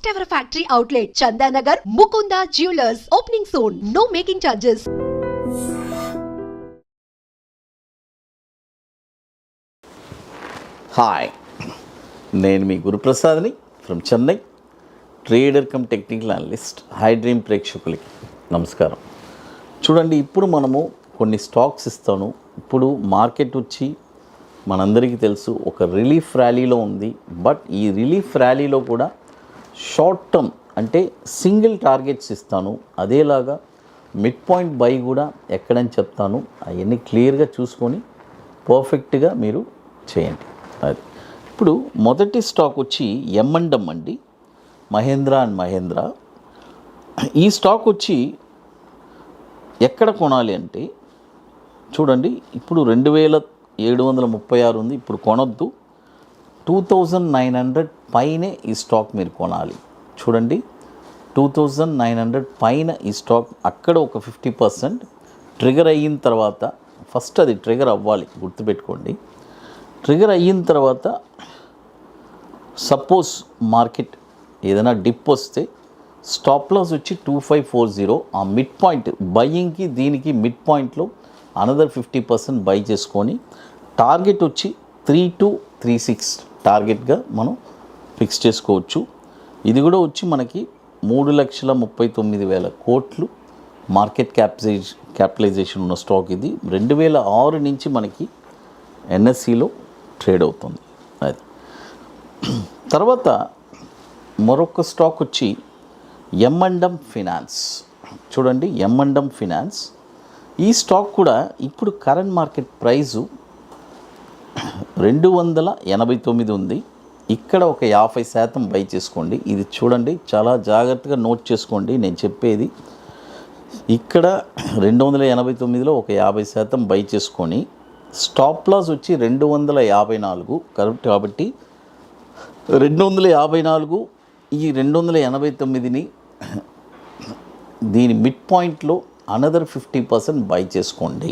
First ever factory outlet, Chandanagar, Mukunda Jewelers. Opening soon. No making charges. Hi, నేను మీ గురుప్రసాద్ని from Chennai, trader cum technical analyst. Hi dream ప్రేక్షకులకి నమస్కారం. చూడండి, ఇప్పుడు మనము కొన్ని స్టాక్స్ ఇస్తాను. ఇప్పుడు మార్కెట్ వచ్చి మనందరికీ తెలుసు ఒక రిలీఫ్ ర్యాలీలో ఉంది. బట్ ఈ రిలీఫ్ ర్యాలీలో కూడా షార్ట్ టర్మ్ అంటే సింగిల్ టార్గెట్స్ ఇస్తాను. అదేలాగా మిడ్ పాయింట్ బై కూడా ఎక్కడని చెప్తాను. అవన్నీ క్లియర్గా చూసుకొని పర్ఫెక్ట్గా మీరు చేయండి. అది ఇప్పుడు మొదటి స్టాక్ వచ్చి M&M అండి, మహేంద్ర అండ్ మహేంద్ర. ఈ స్టాక్ వచ్చి ఎక్కడ కొనాలి అంటే చూడండి, ఇప్పుడు 2736 ఉంది. ఇప్పుడు కొనొద్దు, 2900 పైనే ఈ స్టాక్ మీరు కొనాలి. చూడండి, 2900 పైన ఈ స్టాక్. అక్కడ ఒక 50% ట్రిగర్ అయిన తర్వాత, ఫస్ట్ అది ట్రిగర్ అవ్వాలి, గుర్తుపెట్టుకోండి. ట్రిగర్ అయిన తర్వాత సపోజ్ మార్కెట్ ఏదైనా డిప్ వస్తే స్టాప్ లాస్ వచ్చి 2540. ఆ మిడ్ పాయింట్ బయ్యింగ్కి దీనికి మిడ్ పాయింట్లో అనదర్ 50% బై చేసుకొని టార్గెట్ వచ్చి 3236 టార్గెట్గా మనం ఫిక్స్ చేసుకోవచ్చు. ఇది కూడా వచ్చి మనకి 3,39,000 కోట్లు మార్కెట్ క్యాపిటలైజేషన్ ఉన్న స్టాక్. ఇది 2006 నుంచి మనకి NSEలో ట్రేడ్ అవుతుంది. అది తర్వాత మరొక స్టాక్ వచ్చి M&M ఫినాన్స్. చూడండి, M&M ఫినాన్స్ ఈ స్టాక్ కూడా ఇప్పుడు కరెంట్ మార్కెట్ ప్రైజు 289 ఉంది. ఇక్కడ ఒక 50% బై చేసుకోండి. ఇది చూడండి, చాలా జాగ్రత్తగా నోట్ చేసుకోండి నేను చెప్పేది. ఇక్కడ 289లో ఒక 50% బై చేసుకొని స్టాప్ లాస్ వచ్చి 254 కరెక్ట్. కాబట్టి 254 ఈ 289ని దీని మిడ్ పాయింట్లో అనదర్ 50% బై చేసుకోండి.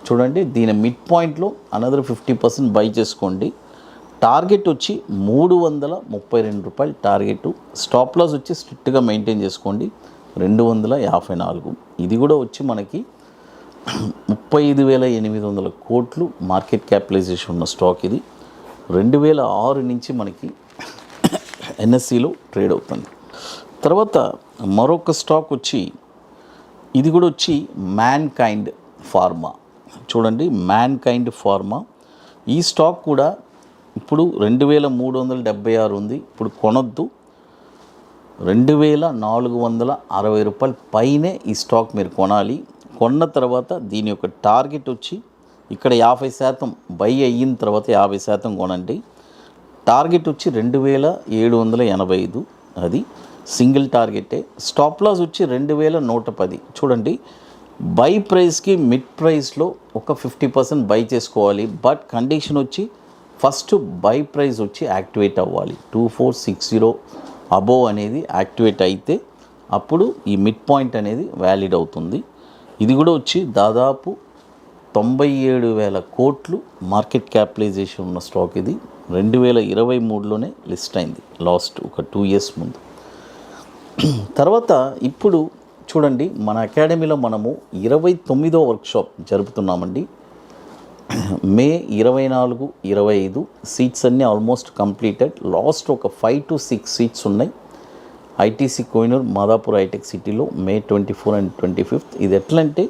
చూడండి, దీని మిడ్ పాయింట్లో అనదర్ 50% బై చేసుకోండి. టార్గెట్ వచ్చి 332 రూపాయలు టార్గెట్. స్టాప్ లాస్ వచ్చి స్ట్రిక్ట్గా మెయింటైన్ చేసుకోండి 254. ఇది కూడా వచ్చి మనకి 35,800 కోట్లు మార్కెట్ క్యాపిటలైజేషన్ ఉన్న స్టాక్. ఇది 2006 నుంచి మనకి NSEలో ట్రేడ్ అవుతుంది. తర్వాత మరొక స్టాక్ వచ్చి ఇది కూడా వచ్చి మ్యాన్కైండ్ ఫార్మా. చూడండి, మ్యాన్కైండ్ ఫార్మా ఈ స్టాక్ కూడా ఇప్పుడు 2376 ఉంది. ఇప్పుడు కొనొద్దు, 2460 రూపాయల పైనే ఈ స్టాక్ మీరు కొనాలి. కొన్న తర్వాత దీని యొక్క టార్గెట్ వచ్చి ఇక్కడ 50% బై అయిన తర్వాత 50% కొనండి. టార్గెట్ వచ్చి 2785. అది సింగిల్ టార్గెటే. స్టాప్ లాస్ వచ్చి 2110. చూడండి, బై ప్రైస్కి మిడ్ ప్రైస్లో ఒక 50% బై చేసుకోవాలి. బట్ కండిషన్ వచ్చి ఫస్ట్ బై ప్రైస్ వచ్చి యాక్టివేట్ అవ్వాలి. 2460 అబోవ్ అనేది యాక్టివేట్ అయితే అప్పుడు ఈ మిడ్ పాయింట్ అనేది వ్యాలిడ్ అవుతుంది. ఇది కూడా వచ్చి దాదాపు 97,000 కోట్లు మార్కెట్ క్యాపిటలైజేషన్ ఉన్న స్టాక్. ఇది 2023లోనే లిస్ట్ అయింది, లాస్ట్ ఒక 2 ఇయర్స్ ముందు. తర్వాత ఇప్పుడు చూడండి, మన అకాడమీలో మనము 29వ వర్క్షాప్ జరుపుతున్నామండి. మే 24, 25 సీట్స్ అన్నీ ఆల్మోస్ట్ కంప్లీటెడ్. లాస్ట్ ఒక 5 to 6 సీట్స్ ఉన్నాయి. ITC కోహినూర్, మాదాపూర్ హైటెక్ సిటీలో మే 24 and 25. ఇది ఎట్లంటే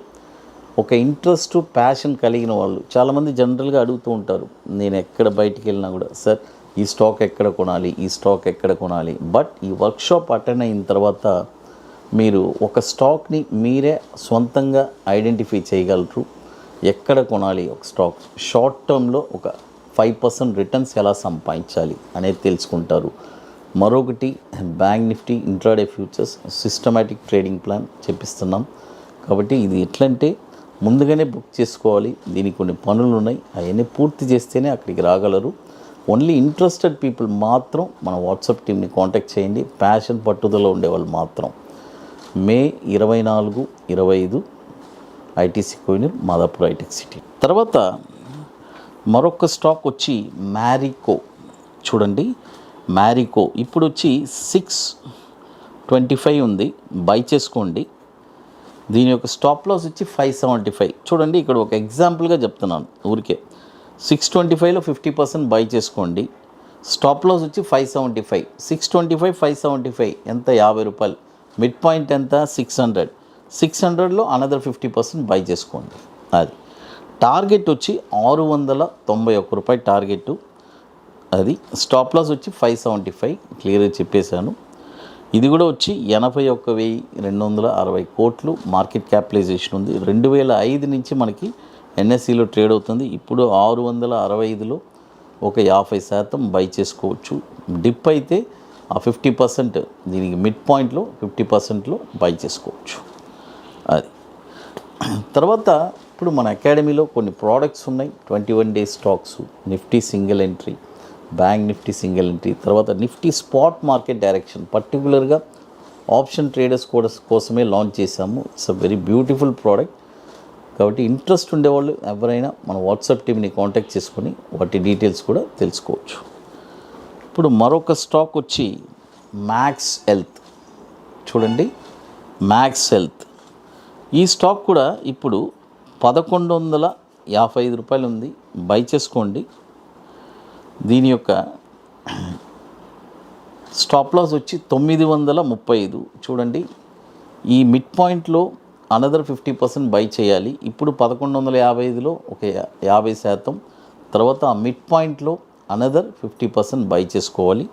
ఒక ఇంట్రెస్ట్ ప్యాషన్ కలిగిన వాళ్ళు చాలామంది జనరల్గా అడుగుతూ ఉంటారు, నేను ఎక్కడ బయటికి వెళ్ళినా కూడా సార్ ఈ స్టాక్ ఎక్కడ కొనాలి, ఈ స్టాక్ ఎక్కడ కొనాలి. బట్ ఈ వర్క్షాప్ అటెండ్ అయిన తర్వాత మీరు ఒక స్టాక్ని మీరే సొంతంగా ఐడెంటిఫై చేయగలరు. ఎక్కడ కొనాలి ఒక స్టాక్, షార్ట్ టర్మ్లో ఒక 5% రిటర్న్స్ ఎలా సంపాదించాలి అనేది తెలుసుకుంటారు. మరొకటి bank Nifty, intraday futures, systematic trading plan చెప్పిస్తున్నాం. కాబట్టి ఇది ఎట్లంటే ముందుగానే బుక్ చేసుకోవాలి. దీనికి కొన్ని పనులు ఉన్నాయి, అవన్నీ పూర్తి చేస్తేనే అక్కడికి రాగలరు. ఓన్లీ ఇంట్రెస్టెడ్ పీపుల్ మాత్రం మన వాట్సాప్ టీమ్ని కాంటాక్ట్ చేయండి. ప్యాషన్ పట్టుదల ఉండేవాళ్ళు మాత్రం. మే 24, 25 ITC కోహినూర్, మాదాపూర్ హైటెక్ సిటీ. తర్వాత మరొక స్టాక్ వచ్చి మ్యారికో. చూడండి, మ్యారికో ఇప్పుడు వచ్చి 625 ఉంది, బై చేసుకోండి. దీని యొక్క స్టాప్ లాస్ వచ్చి 575. చూడండి ఇక్కడ ఒక ఎగ్జాంపుల్గా చెప్తున్నాను ఊరికే. 625లో 50% బై చేసుకోండి. స్టాప్ లాస్ వచ్చి 575. 625 575 ఎంత? 50 రూపాయలు. మిడ్ పాయింట్ ఎంత? 600. 600లో అనదర్ 50% బై చేసుకోండి. అది టార్గెట్ వచ్చి 691 రూపాయలు టార్గెట్. అది స్టాప్ లాస్ వచ్చి 575 క్లియర్గా చెప్పేశాను. ఇది కూడా వచ్చి 81,260 కోట్లు మార్కెట్ క్యాపిటలైజేషన్ ఉంది. 2005 నుంచి మనకి ఎన్ఎస్సిలో ట్రేడ్ అవుతుంది. ఇప్పుడు 665లో ఒక 50% బై చేసుకోవచ్చు. డిప్ అయితే ఆ 50% దీనికి మిడ్ పాయింట్లో 50%లో బై చేసుకోవచ్చు. అది తర్వాత ఇప్పుడు మన అకాడమీలో కొన్ని ప్రోడక్ట్స్ ఉన్నాయి. 21 days stocks, Nifty single entry, bank Nifty single entry, తర్వాత నిఫ్టీ స్పాట్ మార్కెట్ డైరెక్షన్, పర్టికులర్గా ఆప్షన్ ట్రేడర్స్ కోసమే లాంచ్ చేశాము. It's a very beautiful product. కాబట్టి ఇంట్రెస్ట్ ఉండేవాళ్ళు ఎవరైనా మన వాట్సాప్ టీమ్ని కాంటాక్ట్ చేసుకొని వాటి డీటెయిల్స్ కూడా తెలుసుకోవచ్చు. ఇప్పుడు మరొక స్టాక్ వచ్చి మ్యాక్స్ హెల్త్. చూడండి మ్యాక్స్ హెల్త్, ఈ స్టాక్ కూడా ఇప్పుడు 1155 రూపాయలు ఉంది, బై చేసుకోండి. దీని యొక్క స్టాప్ లాస్ వచ్చి 935. చూడండి ఈ మిడ్ పాయింట్లో అనదర్ 50% బై చేయాలి. ఇప్పుడు 1155లో ఒక 50%, తర్వాత ఆ మిడ్ పాయింట్లో అనదర్ 50% బై చేసుకోవాలి.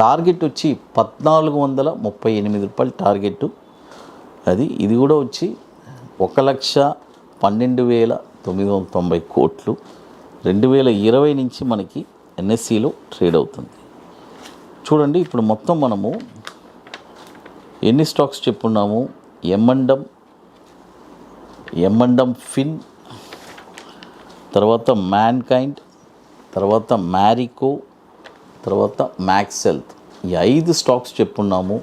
టార్గెట్ వచ్చి 1438 రూపాయలు టార్గెట్. ఇది కూడా వచ్చి 1,12,990 కోట్లు. 2020 నుంచి మనకి ఎన్ఎస్సిలో ట్రేడ్ అవుతుంది. చూడండి ఇప్పుడు మొత్తం మనము ఎన్ని స్టాక్స్ చెప్పున్నాము? ఎమ్మండమ్ ఫిన్, తర్వాత మ్యాన్కైండ్, తర్వాత మ్యారికో, తర్వాత మ్యాక్స్ హెల్త్, ఈ 5 స్టాక్స్ చెప్పున్నాము.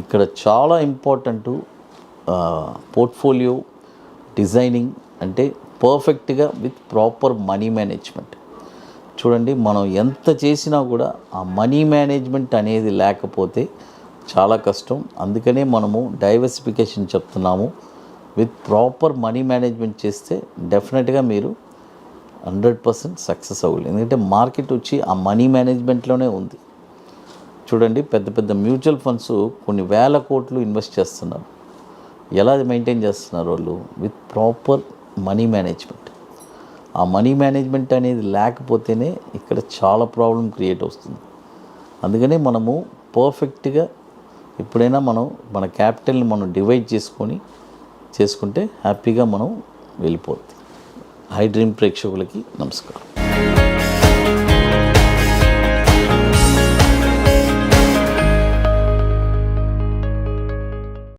ఇక్కడ చాలా ఇంపార్టెంట్ పోర్ట్ఫోలియో డిజైనింగ్ అంటే పర్ఫెక్ట్గా విత్ ప్రాపర్ మనీ మేనేజ్మెంట్. చూడండి మనం ఎంత చేసినా కూడా ఆ మనీ మేనేజ్మెంట్ అనేది లేకపోతే చాలా కష్టం. అందుకనే మనము డైవర్సిఫికేషన్ చెప్తున్నాము. విత్ ప్రాపర్ మనీ మేనేజ్మెంట్ చేస్తే డెఫినెట్గా మీరు 100% సక్సెస్ అవ్వాలి. ఎందుకంటే మార్కెట్ వచ్చి ఆ మనీ మేనేజ్మెంట్లోనే ఉంది. చూడండి పెద్ద పెద్ద మ్యూచువల్ ఫండ్స్ కొన్ని వేల కోట్లు ఇన్వెస్ట్ చేస్తున్నారు. ఎలా మెయింటైన్ చేస్తున్నారు వాళ్ళు? With proper money management. ఆ మనీ మేనేజ్మెంట్ అనేది లేకపోతేనే ఇక్కడ చాలా ప్రాబ్లం క్రియేట్ అవుతుంది. అందుకనే మనము పర్ఫెక్ట్గా ఎప్పుడైనా మన క్యాపిటల్ని మనం డివైడ్ చేసుకుంటే హ్యాపీగా మనం వెళ్ళిపోతుంది. హై డ్రీమ్ ప్రేక్షకులకి నమస్కారం.